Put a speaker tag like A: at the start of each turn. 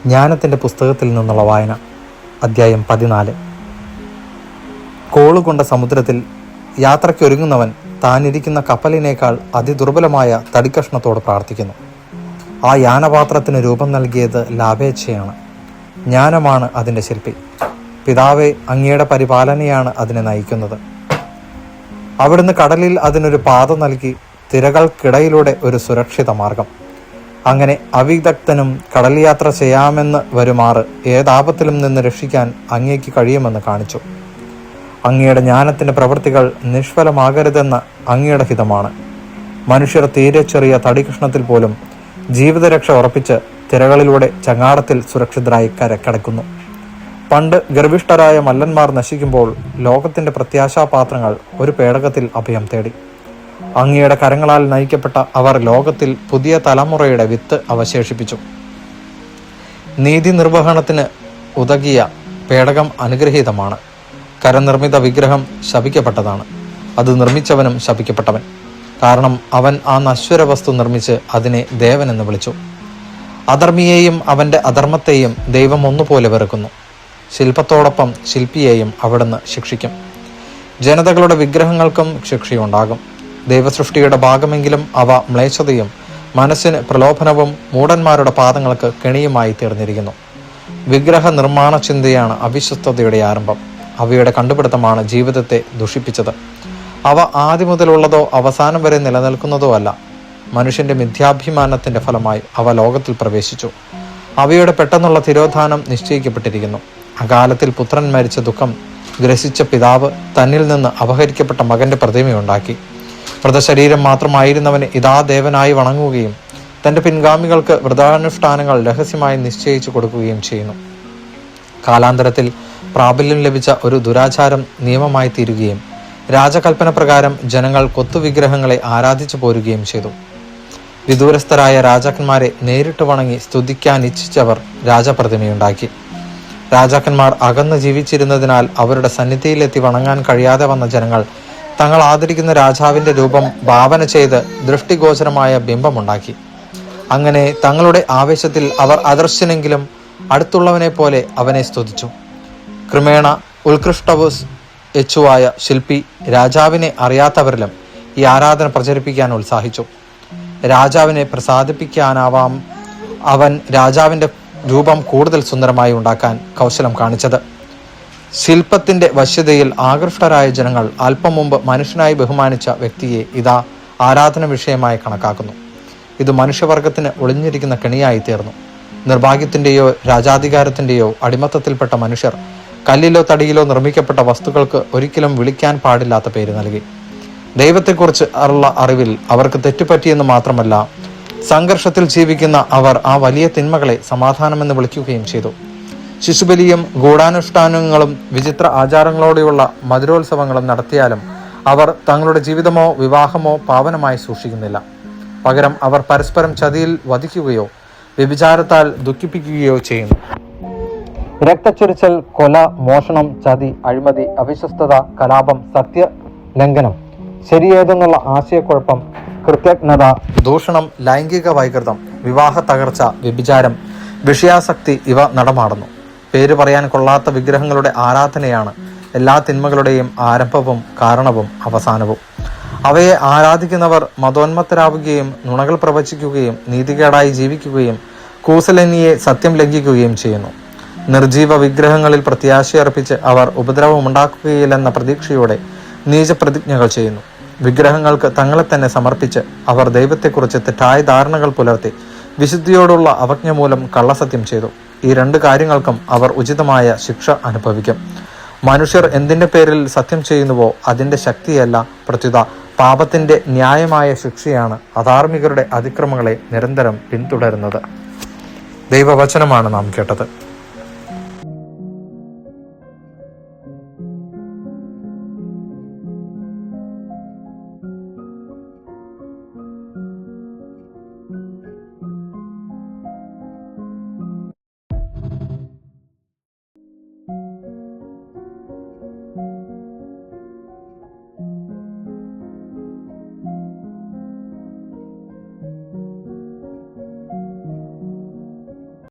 A: ജ്ഞാനത്തിൻ്റെ പുസ്തകത്തിൽ നിന്നുള്ള വായന. അധ്യായം 14. കോളുകൊണ്ട സമുദ്രത്തിൽ യാത്രയ്ക്കൊരുങ്ങുന്നവൻ താനിരിക്കുന്ന കപ്പലിനേക്കാൾ അതിദുർബലമായ തടിക്കഷ്ണത്തോട് പ്രാർത്ഥിക്കുന്നു. ആ യാനപാത്രത്തിന് രൂപം നൽകിയത് ലാഭേച്ഛയാണ്. ജ്ഞാനമാണ് അതിൻ്റെ ശില്പി. പിതാവേ, അങ്ങയുടെ പരിപാലനയാണ് അതിനെ നയിക്കുന്നത്. അവിടുന്ന് കടലിൽ അതിനൊരു പാത നൽകി, തിരകൾക്കിടയിലൂടെ ഒരു സുരക്ഷിത മാർഗം. അങ്ങനെ അവിദഗ്ധനും കടൽ യാത്ര ചെയ്യാമെന്ന് വരുമാറ് ഏതാപത്തിലും നിന്ന് രക്ഷിക്കാൻ അങ്ങേക്ക് കഴിയുമെന്ന് കാണിച്ചു. അങ്ങയുടെ ജ്ഞാനത്തിൻ്റെ പ്രവൃത്തികൾ നിഷ്ഫലമാകരുതെന്ന അങ്ങയുടെ ഹിതമാണ്. മനുഷ്യർ തീരെ ചെറിയ തടികഷ്ണത്തിൽ പോലും ജീവിതരക്ഷ ഉറപ്പിച്ച് തിരകളിലൂടെ ചങ്ങാടത്തിൽ സുരക്ഷിതരായി കരക്കടക്കുന്നു. പണ്ട് ഗർഭിഷ്ഠരായ മല്ലന്മാർ നശിക്കുമ്പോൾ ലോകത്തിൻ്റെ പ്രത്യാശാപാത്രങ്ങൾ ഒരു പേടകത്തിൽ അഭയം തേടി. അങ്ങയുടെ കരങ്ങളാൽ നയിക്കപ്പെട്ട അവർ ലോകത്തിൽ പുതിയ തലമുറയുടെ വിത്ത് അവശേഷിപ്പിച്ചു. നീതി നിർവഹണത്തിന് ഉതകിയ പേടകം അനുഗ്രഹീതമാണ്. കരനിർമ്മിത വിഗ്രഹം ശപിക്കപ്പെട്ടതാണ്. അത് നിർമ്മിച്ചവനും ശപിക്കപ്പെട്ടവൻ. കാരണം അവൻ ആ നശ്വര വസ്തു നിർമ്മിച്ച് അതിനെ ദേവൻ എന്ന് വിളിച്ചു. അധർമ്മിയെയും അവൻ്റെ അധർമ്മത്തെയും ദൈവം ഒന്നുപോലെ വെറുക്കുന്നു. ശില്പത്തോടൊപ്പം ശില്പിയെയും അവിടുന്ന് ശിക്ഷിക്കും. ജനതകളുടെ വിഗ്രഹങ്ങൾക്കും ശിക്ഷയുണ്ടാകും. ദൈവസൃഷ്ടിയുടെ ഭാഗമെങ്കിലും അവ മ്ലേച്ഛതയും മനസ്സിന് പ്രലോഭനവും മൂഢന്മാരുടെ പാദങ്ങൾക്ക് കെണിയുമായി തീർന്നിരിക്കുന്നു. വിഗ്രഹ നിർമ്മാണ ചിന്തയാണ് അവിശ്വസ്തതയുടെ ആരംഭം. അവയുടെ കണ്ടുപിടുത്തമാണ് ജീവിതത്തെ ദുഷിപ്പിച്ചത്. അവ ആദ്യം മുതലുള്ളതോ അവസാനം വരെ നിലനിൽക്കുന്നതോ അല്ല. മനുഷ്യന്റെ മിഥ്യാഭിമാനത്തിന്റെ ഫലമായി അവ ലോകത്തിൽ പ്രവേശിച്ചു. അവയുടെ പെട്ടെന്നുള്ള തിരോധാനം നിശ്ചയിക്കപ്പെട്ടിരിക്കുന്നു. അകാലത്തിൽ പുത്രൻ മരിച്ച ദുഃഖം ഗ്രസിച്ച പിതാവ് തന്നിൽ നിന്ന് അപഹരിക്കപ്പെട്ട മകന്റെ പ്രതിമയുണ്ടാക്കി. വ്രതശരീരം മാത്രമായിരുന്നവന് ഇതാ ദേവനായി വണങ്ങുകയും തൻ്റെ പിൻഗാമികൾക്ക് വ്രതാനുഷ്ഠാനങ്ങൾ രഹസ്യമായി നിശ്ചയിച്ചു കൊടുക്കുകയും ചെയ്യുന്നു. കാലാന്തരത്തിൽ പ്രാബല്യം ലഭിച്ച ഒരു ദുരാചാരം നിയമമായി തീരുകയും രാജകൽപ്പന പ്രകാരം ജനങ്ങൾ കൊത്തുവിഗ്രഹങ്ങളെ ആരാധിച്ചു പോരുകയും ചെയ്തു. വിദൂരസ്ഥരായ രാജാക്കന്മാരെ നേരിട്ട് വണങ്ങി സ്തുതിക്കാൻ ഇച്ഛിച്ചവർ രാജപ്രതിമയുണ്ടാക്കി. രാജാക്കന്മാർ അകന്ന് ജീവിച്ചിരുന്നതിനാൽ അവരുടെ സന്നിധിയിലെത്തി വണങ്ങാൻ കഴിയാതെ വന്ന ജനങ്ങൾ തങ്ങൾ ആദരിക്കുന്ന രാജാവിൻ്റെ രൂപം ഭാവന ചെയ്ത് ദൃഷ്ടിഗോചരമായ ബിംബമുണ്ടാക്കി. അങ്ങനെ തങ്ങളുടെ ആവേശത്തിൽ അവർ അദർശനെങ്കിലും അടുത്തുള്ളവനെ പോലെ അവനെ സ്തുതിച്ചു. ക്രമേണ ഉത്കൃഷ്ടവും യച്ചുവായ ശില്പി രാജാവിനെ അറിയാത്തവരിലും ഈ ആരാധന പ്രചരിപ്പിക്കാൻ ഉത്സാഹിച്ചു. രാജാവിനെ പ്രസാദിപ്പിക്കാനാവാം അവൻ രാജാവിൻ്റെ രൂപം കൂടുതൽ സുന്ദരമായി ഉണ്ടാക്കാൻ കൗശലം കാണിച്ചത്. ശില്പത്തിൻ്റെ വശ്യതയിൽ ആകൃഷ്ടരായ ജനങ്ങൾ അല്പം മുമ്പ് മനുഷ്യനായി ബഹുമാനിച്ച വ്യക്തിയെ ഇതാ ആരാധന വിഷയമായി കണക്കാക്കുന്നു. ഇത് മനുഷ്യവർഗത്തിന് ഒളിഞ്ഞിരിക്കുന്ന കെണിയായി തീർന്നു. നിർഭാഗ്യത്തിൻ്റെയോ രാജാധികാരത്തിൻ്റെയോ അടിമത്തത്തിൽപ്പെട്ട മനുഷ്യർ കല്ലിലോ തടിയിലോ നിർമ്മിക്കപ്പെട്ട വസ്തുക്കൾക്ക് ഒരിക്കലും വിളിക്കാൻ പാടില്ലാത്ത പേര് നൽകി. ദൈവത്തെക്കുറിച്ച് ഉള്ള അറിവിൽ അവർക്ക് തെറ്റുപറ്റിയെന്ന് മാത്രമല്ല, സംഘർഷത്തിൽ ജീവിക്കുന്ന അവർ ആ വലിയ തിന്മകളെ സമാധാനമെന്ന് വിളിക്കുകയും ചെയ്തു. ശിശുബലിയും ഗൂഢാനുഷ്ഠാനങ്ങളും വിചിത്ര ആചാരങ്ങളോടെയുള്ള മധുരോത്സവങ്ങളും നടത്തിയാലും അവർ തങ്ങളുടെ ജീവിതമോ വിവാഹമോ പാവനമായി സൂക്ഷിക്കുന്നില്ല. പകരം അവർ പരസ്പരം ചതിയിൽ വധിക്കുകയോ വ്യഭിചാരത്താൽ ദുഃഖിപ്പിക്കുകയോ ചെയ്യുന്നു. രക്തച്ചൊരിച്ചൽ, കൊല, മോഷണം, ചതി, അഴിമതി, അവിശ്വസ്തത, കലാപം, സത്യലംഘനം, ശരിയേതെന്നുള്ള ആശയക്കുഴപ്പം, കൃത്യജ്ഞത, ദൂഷണം, ലൈംഗിക വൈകൃതം, വിവാഹ തകർച്ച, വ്യഭിചാരം, വിഷയാസക്തി ഇവ നടമാടുന്നു. പേര് പറയാൻ കൊള്ളാത്ത വിഗ്രഹങ്ങളുടെ ആരാധനയാണ് എല്ലാ തിന്മകളുടെയും ആരംഭവും കാരണവും അവസാനവും. അവയെ ആരാധിക്കുന്നവർ മതോന്മത്തരാവുകയും നുണകൾ പ്രവചിക്കുകയും നീതികേടായി ജീവിക്കുകയും കൂസലനിയെ സത്യം ലംഘിക്കുകയും ചെയ്യുന്നു. നിർജീവ വിഗ്രഹങ്ങളിൽ പ്രത്യാശയർപ്പിച്ച് അവർ ഉപദ്രവമുണ്ടാക്കുകയില്ലെന്ന പ്രതീക്ഷയോടെ നീചപ്രതിജ്ഞകൾ ചെയ്യുന്നു. വിഗ്രഹങ്ങൾക്ക് തങ്ങളെ തന്നെ സമർപ്പിച്ച് അവർ ദൈവത്തെക്കുറിച്ച് തെറ്റായ ധാരണകൾ പുലർത്തി വിശുദ്ധിയോടുള്ള അവജ്ഞ മൂലം കള്ളസത്യം ചെയ്തു. ഈ രണ്ട് കാര്യങ്ങൾക്കും അവർ ഉചിതമായ ശിക്ഷ അനുഭവിക്കും. മനുഷ്യർ എന്തിൻ്റെ പേരിൽ സത്യം ചെയ്യുന്നുവോ അതിൻ്റെ ശക്തിയല്ല, പ്രത്യുത പാപത്തിൻ്റെ ന്യായമായ ശിക്ഷയാണ് അധാർമികരുടെ അതിക്രമങ്ങളെ നിരന്തരം പിന്തുടരുന്നത്. ദൈവവചനമാണ് നാം കേട്ടത്.